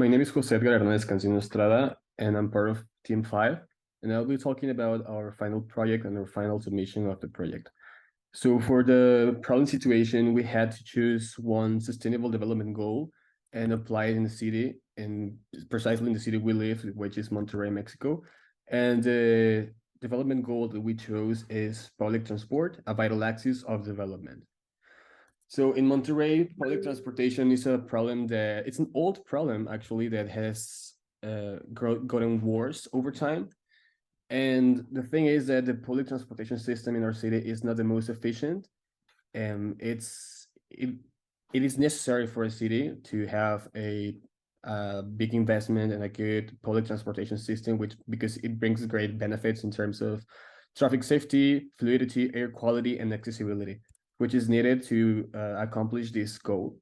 My name is Jose Edgar Hernandez Cancino Estrada, and I'm part of Team 5, and I'll be talking about our final project and our final submission of the project. So for the problem situation, we had to choose one sustainable development goal and apply it in the city, and precisely in the city we live, which is Monterrey, Mexico. And the development goal that we chose is public transport, a vital axis of development. So in Monterrey, public transportation is a problem that it's an old problem actually that has gotten worse over time. And the thing is that the public transportation system in our city is not the most efficient. And it is necessary for a city to have a big investment and a good public transportation system, which because it brings great benefits in terms of traffic safety, fluidity, air quality, and accessibility, which is needed to accomplish this goal.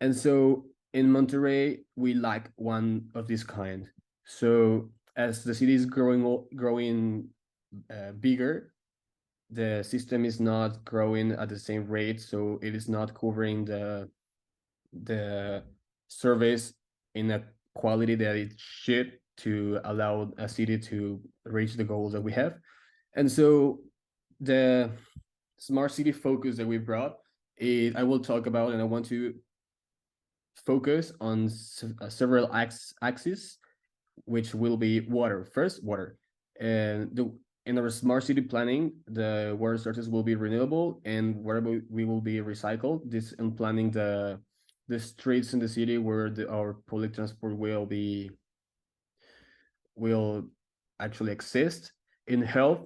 And so in Monterrey, we lack one of this kind. So as the city is growing bigger, the system is not growing at the same rate, so it is not covering the service in a quality that it should to allow a city to reach the goals that we have. And so the smart city focus that we brought, I will talk about, and I want to focus on several axes, which will be water. First, water. And in our smart city planning, the water sources will be renewable and wherever we will be recycled. This in planning the streets in the city where our public transport will actually exist. In health,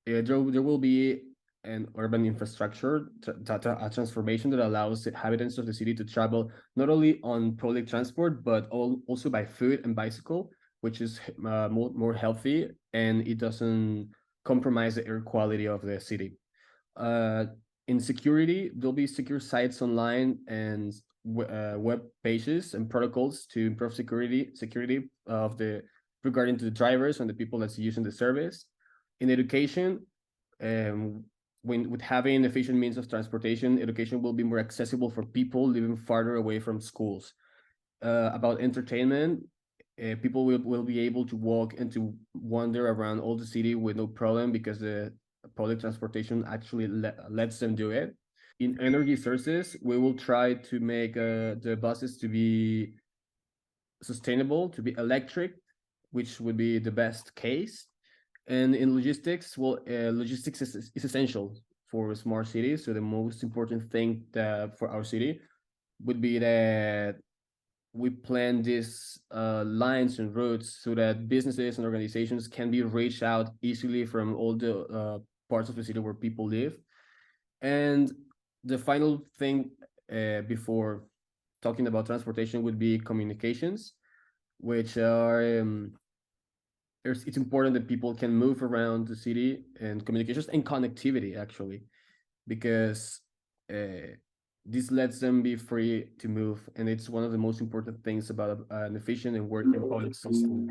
there will be an urban infrastructure a transformation that allows the inhabitants of the city to travel not only on public transport but also by foot and bicycle, which is more healthy, and it doesn't compromise the air quality of the city. In security, there'll be secure sites online and web pages and protocols to improve security of the regarding to the drivers and the people that's using the service. In education, with having efficient means of transportation, education will be more accessible for people living farther away from schools. About entertainment, people will be able to walk and to wander around all the city with no problem because the public transportation actually lets them do it. In energy sources, we will try to make the buses to be sustainable, to be electric, which would be the best case. And in logistics, well, logistics is essential for smart cities. So the most important thing that for our city would be that we plan these lines and routes so that businesses and organizations can be reached out easily from all the parts of the city where people live. And the final thing before talking about transportation would be communications, which are it's important that people can move around the city, and communications and connectivity actually, because this lets them be free to move, and it's one of the most important things about an efficient and working public system.